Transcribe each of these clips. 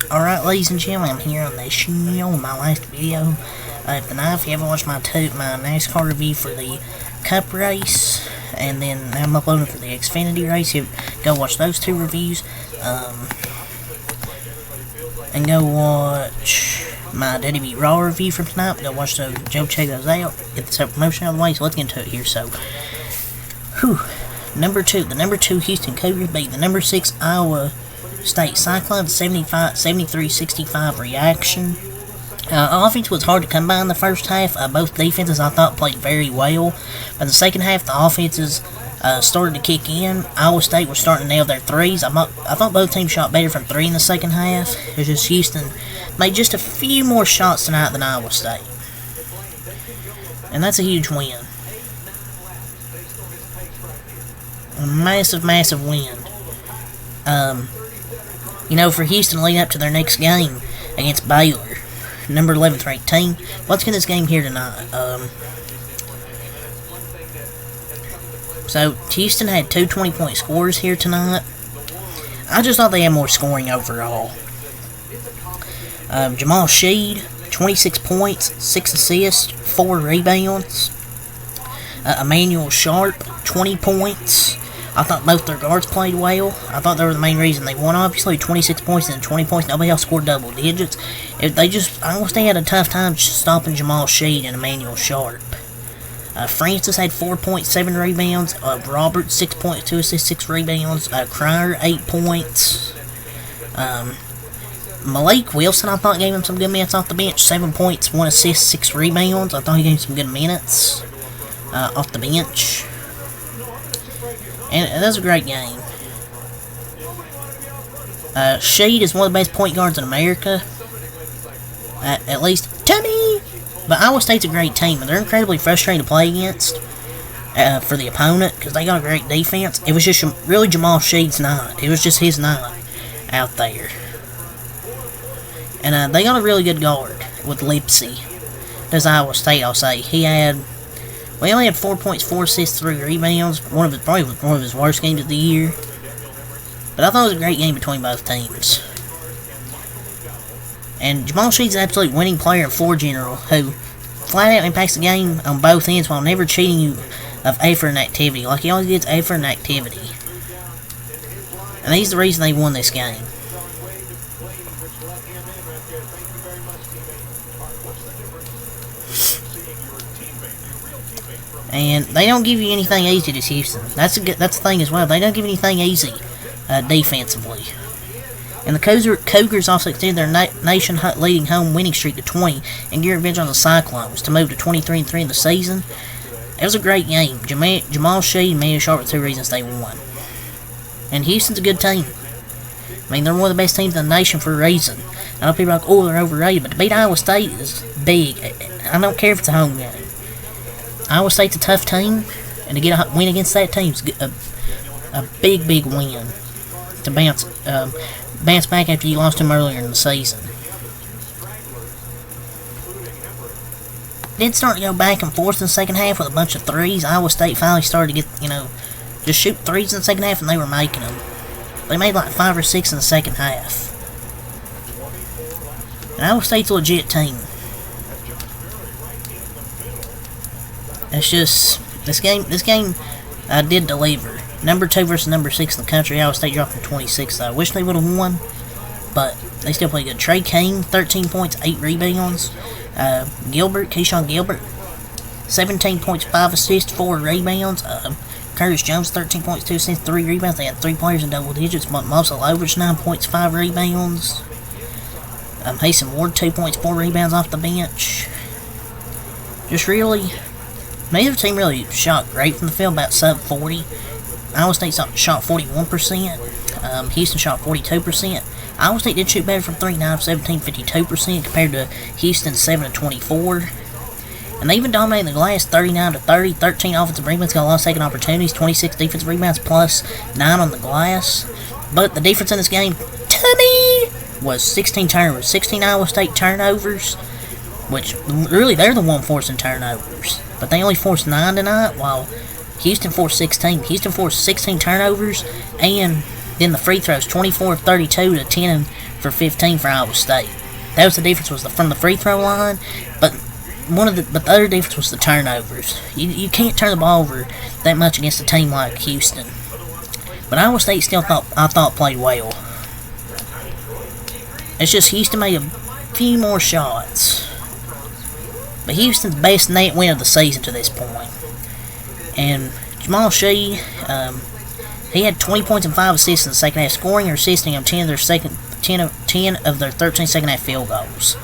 Alright, ladies and gentlemen, I'm here on this show in my last video of the night. If you haven't watched my NASCAR review for the Cup race, and then I'm uploading for the Xfinity race, you go watch those two reviews, and go watch my WWE Raw review from tonight. Go watch those, check those out, get the self-promotion out of the way, so let's get into it here. So, the number two Houston Cougars beat the number 6 Iowa State Cyclones 73-65 reaction. Offense was hard to come by in the first half. Both defenses, I thought, played very well. By the second half, the offenses started to kick in. Iowa State was starting to nail their threes. I thought both teams shot better from three in the second half. It was just Houston made just a few more shots tonight than Iowa State. And that's a huge win. A massive, massive win. For Houston leading up to their next game against Baylor, number 11th ranked team. Let's get this game here tonight. So, Houston had two 20-point scores here tonight. I just thought they had more scoring overall. Jamal Sheed, 26 points, 6 assists, 4 rebounds. Emmanuel Sharp, 20 points. I thought both their guards played well. I thought they were the main reason they won, obviously. 26 points and 20 points. Nobody else scored double digits. Iowa State had a tough time stopping Jamal Sheed and Emmanuel Sharp. Francis had 4.7 rebounds. Robert, 6 points, 2 assists, 6 rebounds. Cryer, 8 points. Malik Wilson, I thought, gave him some good minutes off the bench. 7 points, 1 assist, 6 rebounds. I thought he gave him some good minutes off the bench. And that was a great game. Sheed is one of the best point guards in America. At least to me. But Iowa State's a great team, and they're incredibly frustrating to play against for the opponent, because they got a great defense. It was just really Jamal Sheed's night. It was just his night out there. And they got a really good guard with Lipsy. Does Iowa State, I'll say. He only had 4 points, 4 assists, 3 rebounds. Probably one of his worst games of the year. But I thought it was a great game between both teams. And Jamal Sheed's an absolute winning player in floor general, who flat out impacts the game on both ends while never cheating you of effort and activity. Like, he always gets effort and activity. And he's the reason they won this game. And they don't give you anything easy to Houston. That's the thing as well. They don't give you anything easy defensively. And the Cougars also extended their nation-leading home winning streak to 20 and get revenge on the Cyclones to move to 23-3 in the season. It was a great game. Jamal Sheed and Emmanuel Sharp were 2 reasons they won. And Houston's a good team. I mean, they're one of the best teams in the nation for a reason. I know people are like, oh, they're overrated, but to beat Iowa State is big. I don't care if it's a home game. Iowa State's a tough team, and to get a win against that team is a big, big win to bounce back after you lost them earlier in the season. It did start to go back and forth in the second half with a bunch of threes. Iowa State finally started to get, just shoot threes in the second half, and they were making them. They made like 5 or 6 in the second half. And Iowa State's a legit team. It's just, this game did deliver. Number 2 versus number 6 in the country. Iowa State dropped from 26, though. I wish they would have won, but they still played good. Trey King, 13 points, 8 rebounds. Keyshawn Gilbert, 17 points, 5 assists, 4 rebounds. Curtis Jones, 13 points, 2 assists, 3 rebounds. They had 3 players in double digits. Muscle Overage, 9 points, 5 rebounds. Hasten Ward, 2 points, 4 rebounds off the bench. Just really, neither team really shot great from the field, about sub 40. Iowa State shot 41%. Houston shot 42%. Iowa State did shoot better from 3, 9 of 17, 52% compared to Houston 7 of 24. And they even dominated the glass 39-30, 13 offensive rebounds, got a lot of second opportunities, 26 defensive rebounds plus 9 on the glass. But the difference in this game, to me, was 16 turnovers. 16 Iowa State turnovers, which really they're the one forcing turnovers. But they only forced 9 tonight, while Houston forced 16. Houston forced 16 turnovers, and Then the free throws, 24 of 32 to 10 for 15 for Iowa State. That was the difference, was from the free throw line, but the other difference was the turnovers. You can't turn the ball over that much against a team like Houston. But Iowa State still thought played well. It's just Houston made a few more shots. But Houston's best net win of the season to this point. And Jamal Shea, he had 20 points and 5 assists in the second half, scoring or assisting on 10 of their 13 second half field goals.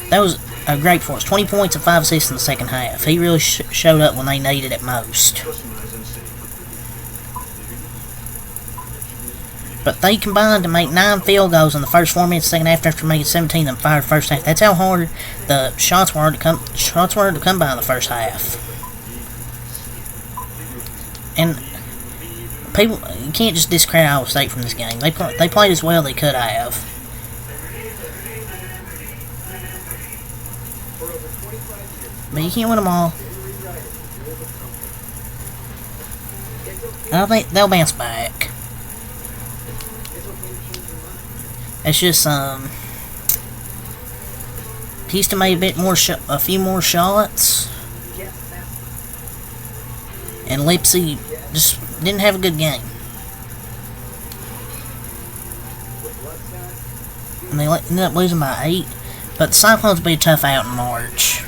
That was a great performance. 20 points and 5 assists in the second half. He really showed up when they needed it most. But they combined to make 9 field goals in the first 4 minutes of the second half after making 17 in the first half. That's how hard the shots were to come by in the first half. And people, you can't just discredit Iowa State from this game. They played as well as they could have. But you can't win them all. I think they'll bounce back. It's just Houston made a few more shots, and Lipsy just didn't have a good game. And they ended up losing by 8. But the Cyclones will be a tough out in March.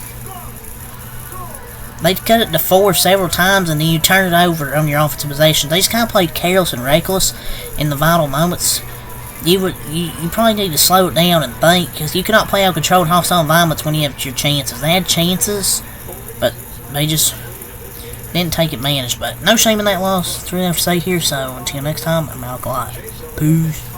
They cut it to 4 several times, and then you turn it over on your offensive possession. They just kind of played careless and reckless in the vital moments. You probably need to slow it down and think, because you cannot play out controlled hostile environments when you have your chances. They had chances, but they just didn't take advantage. But no shame in that loss. 3-0 here, so until next time, I'm out. Peace.